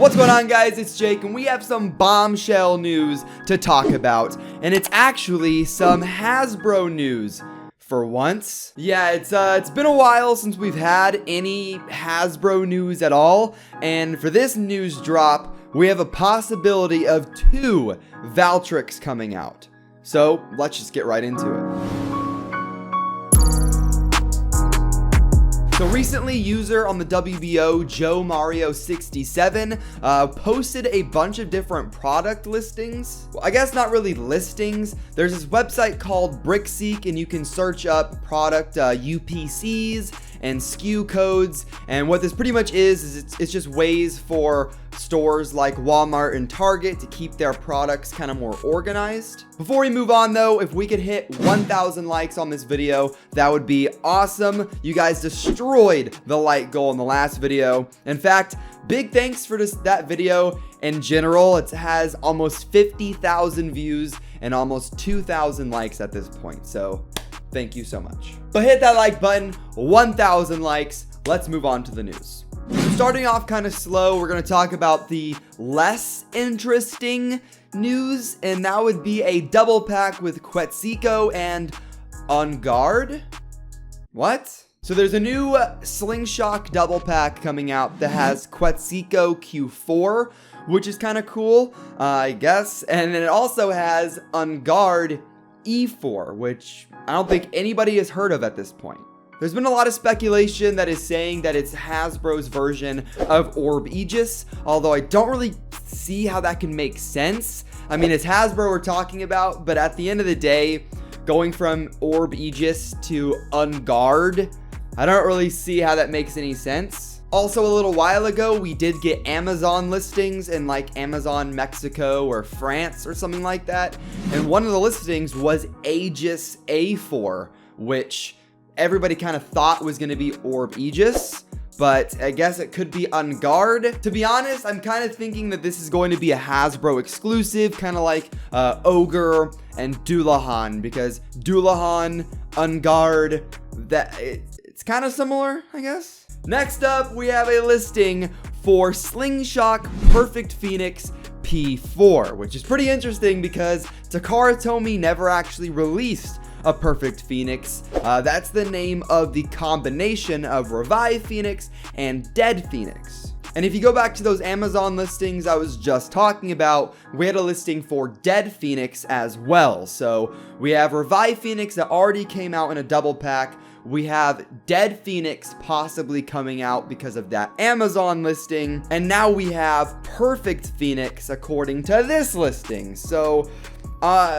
What's going on, guys? It's Jake, and we have some bombshell news to talk about, and it's actually some Hasbro news. For once. Yeah, it's been a while since we've had any Hasbro news at all, and for this news drop, we have a possibility of 2 Valtryeks coming out. So, let's just get right into it. So recently, user on the WBO, Joe Mario 67, posted a bunch of different product listings. Well, I guess not really listings. There's this website called BrickSeek, and you can search up product UPCs and SKU codes. And what this pretty much is it's just ways for stores like Walmart and Target to keep their products kind of more organized. Before we move on though, if we could hit 1,000 likes on this video, that would be awesome. You guys destroyed the like goal in the last video. In fact, big thanks for that video in general. It has almost 50,000 views and almost 2,000 likes at this point. So thank you so much. But hit that like button, 1,000 likes. Let's move on to the news. Starting off kind of slow, we're going to talk about the less interesting news, and that would be a double pack with Quetzalcoatl and On Guard. What? So there's a new Slingshot double pack coming out that has Quetzalcoatl Q4, which is kind of cool, I guess. And then it also has On Guard E4, which I don't think anybody has heard of at this point. There's been a lot of speculation that is saying that it's Hasbro's version of Orb Aegis, although I don't really see how that can make sense. I mean, it's Hasbro we're talking about, but at the end of the day, going from Orb Aegis to On Guard, I don't really see how that makes any sense. Also, a little while ago, we did get Amazon listings in like Amazon Mexico or France or something like that. And one of the listings was Aegis A4, which everybody kind of thought was going to be Orb Aegis, but I guess it could be On Guard. To be honest, I'm kind of thinking that this is going to be a Hasbro exclusive, kind of like Ogre and Dullahan, because Dullahan, On Guard, it's kind of similar, I guess. Next up, we have a listing for Slingshot Perfect Phoenix P4, which is pretty interesting because Takara Tomy never actually released a Perfect Phoenix. That's the name of the combination of Revive Phoenix and Dead Phoenix. And if you go back to those Amazon listings I was just talking about, we had a listing for Dead Phoenix as well. So we have Revive Phoenix that already came out in a double pack. We have Dead Phoenix possibly coming out because of that Amazon listing. And now we have Perfect Phoenix according to this listing. So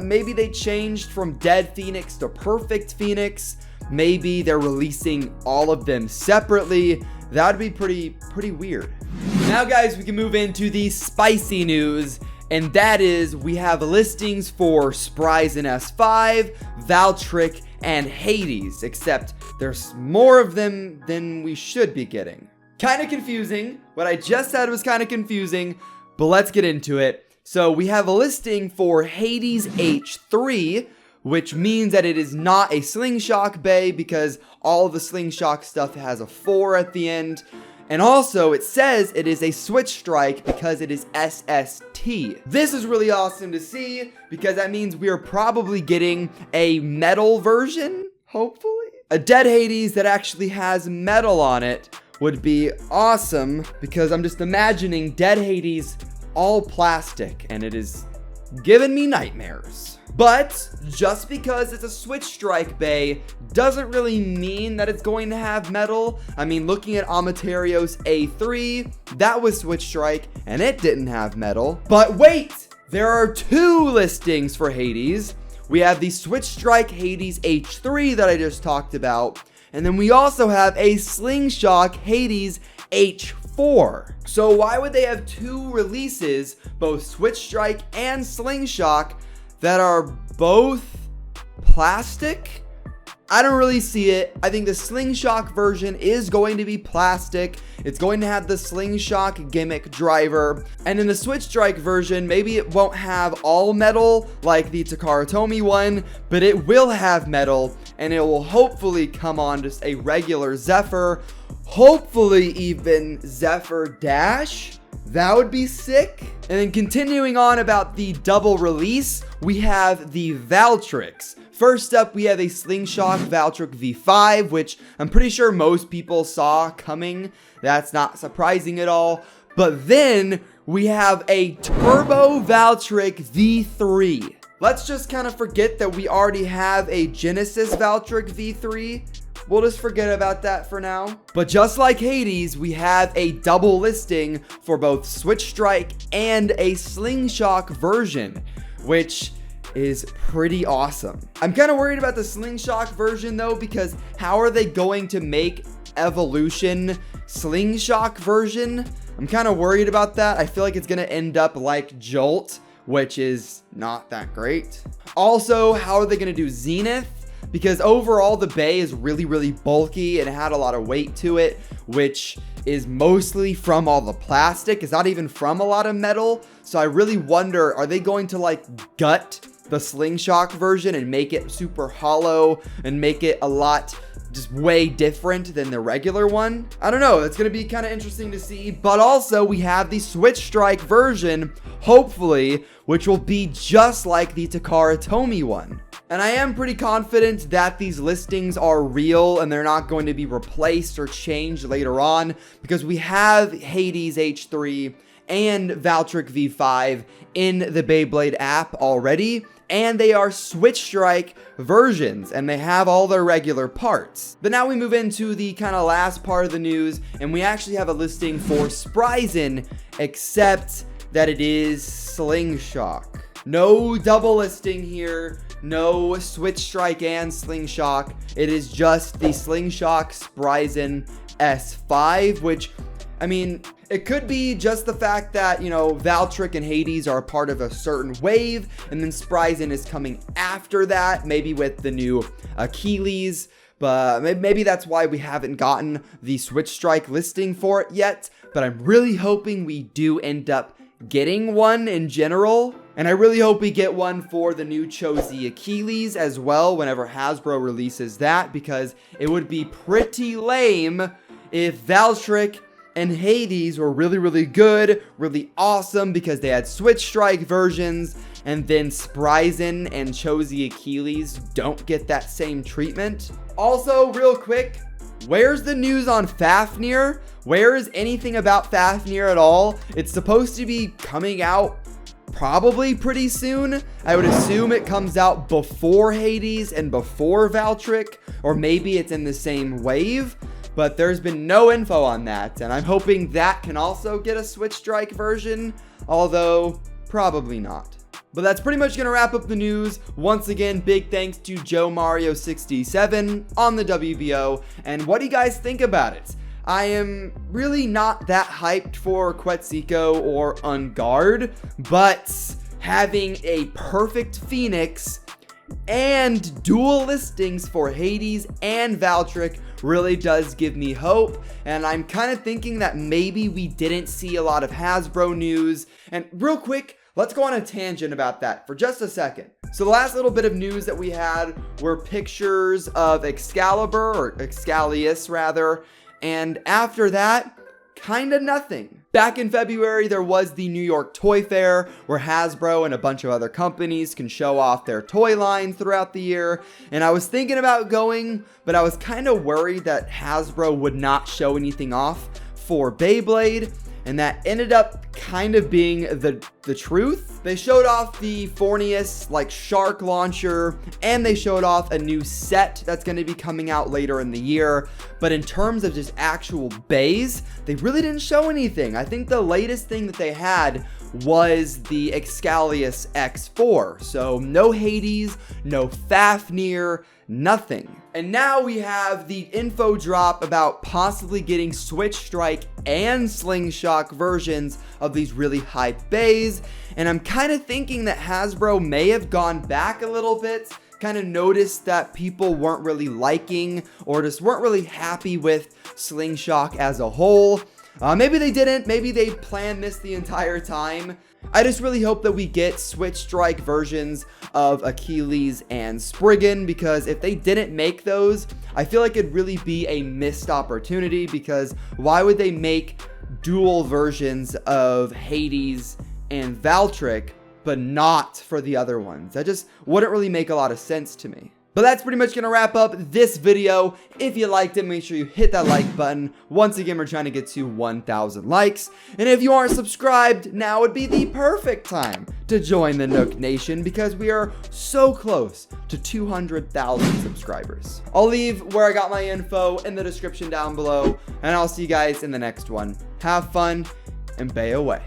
maybe they changed from Dead Phoenix to Perfect Phoenix. Maybe they're releasing all of them separately. That would be pretty weird. Now, guys, we can move into the spicy news. And that is, we have listings for Spryzen S5, Valtryek, and Hades, except there's more of them than we should be getting. Kind of confusing. What I just said was kind of confusing, but let's get into it. So we have a listing for Hades H3, which means that it is not a Slingshot bay because all of the Slingshot stuff has a 4 at the end. And also, it says it is a Switch Strike because it is SST. This is really awesome to see because that means we are probably getting a metal version, hopefully. A Dead Hades that actually has metal on it would be awesome because I'm just imagining Dead Hades all plastic and it is giving me nightmares. But just because it's a Switch Strike bay doesn't really mean that it's going to have metal. I mean, looking at Amaterio's A3, that was Switch Strike and it didn't have metal. But wait, there are 2 listings for Hades. We have the Switch Strike Hades H3 that I just talked about, and then we also have a Slingshot Hades H4. So why would they have 2 releases, both Switch Strike and Slingshot, that are both plastic? I don't really see it. I think the Slingshot version is going to be plastic. It's going to have the Slingshot gimmick driver. And in the Switch Strike version, maybe it won't have all metal like the Takara Tomy one, but it will have metal, and it will hopefully come on just a regular Zephyr. Hopefully even Zephyr Dash. That would be sick. And then continuing on about the double release, we have the Valtryeks. First up, we have a Slingshot Valtryek V5, which I'm pretty sure most people saw coming. That's not surprising at all. But then we have a Turbo Valtryek V3. Let's just kind of forget that we already have a Genesis Valtryek V3. We'll just forget about that for now. But just like Hades, we have a double listing for both Switch Strike and a Slingshot version, which is pretty awesome. I'm kind of worried about the Slingshot version though, because how are they going to make Evolution Slingshot version? I'm kind of worried about that. I feel like it's going to end up like Jolt, which is not that great. Also, how are they going to do Zenith? Because overall the bay is really bulky and it had a lot of weight to it, which is mostly from all the plastic. It's not even from a lot of metal. So I really wonder, are they going to like gut the Slingshot version and make it super hollow and make it a lot just way different than the regular one? I don't know. It's going to be kind of interesting to see. But also we have the Switch Strike version, hopefully, which will be just like the Takara Tomy one. And I am pretty confident that these listings are real and they're not going to be replaced or changed later on, because we have Hades H3 and Valtryek V5 in the Beyblade app already, and they are Switch Strike versions and they have all their regular parts. But now we move into the kind of last part of the news, and we actually have a listing for Spryzen, except that it is Slingshot. No double listing here. No Switch Strike and Slingshot. It is just the Slingshot Spryzen S5, which, I mean, it could be just the fact that, you know, Valtryek and Hades are a part of a certain wave, and then Spryzen is coming after that, maybe with the new Achilles. But maybe that's why we haven't gotten the Switch Strike listing for it yet. But I'm really hoping we do end up getting one in general. And I really hope we get one for the new Chozy Achilles as well whenever Hasbro releases that, because it would be pretty lame if Valtryek and Hades were really good, really awesome, because they had Switch Strike versions, and then Spryzen and Chozy Achilles don't get that same treatment. Also, real quick, where's the news on Fafnir? Where is anything about Fafnir at all? It's supposed to be coming out probably pretty soon. I would assume it comes out before Hades and before Valtryek, or maybe it's in the same wave, but there's been no info on that, and I'm hoping that can also get a Switch Strike version, although probably not. But that's pretty much going to wrap up the news. Once again, big thanks to Joe Mario 67 on the WBO, and what do you guys think about it? I am really not that hyped for Quetzalcoatl or Unguard, but having a perfect Phoenix and dual listings for Hades and Valtryek really does give me hope, and I'm kind of thinking that maybe we didn't see a lot of Hasbro news. And real quick, let's go on a tangent about that for just a second. So the last little bit of news that we had were pictures of Excalibur, or Excalius rather, and after that, kind of nothing. Back in February, there was the New York Toy Fair, where Hasbro and a bunch of other companies can show off their toy line throughout the year, and I was thinking about going, but I was kind of worried that Hasbro would not show anything off for Beyblade, and that ended up kind of being the truth. They showed off the Fornius like shark launcher, and they showed off a new set that's going to be coming out later in the year. But in terms of just actual bays, they really didn't show anything. I think the latest thing that they had was the Excalius X4. So no Hades, no Fafnir, nothing. And now we have the info drop about possibly getting Switch Strike and Slingshot versions of these really hype bays. And I'm kind of thinking that Hasbro may have gone back a little bit, kind of noticed that people weren't really liking or just weren't really happy with Slingshot as a whole. Maybe they didn't. Maybe they planned this the entire time. I just really hope that we get Switch Strike versions of Achilles and Spriggan, because if they didn't make those, I feel like it'd really be a missed opportunity, because why would they make dual versions of Hades and Valtryek, but not for the other ones. That just wouldn't really make a lot of sense to me. But that's pretty much gonna wrap up this video. If you liked it, make sure you hit that like button. Once again, we're trying to get to 1,000 likes. And if you aren't subscribed, now would be the perfect time to join the Nook Nation, because we are so close to 200,000 subscribers. I'll leave where I got my info in the description down below, and I'll see you guys in the next one. Have fun and bay away.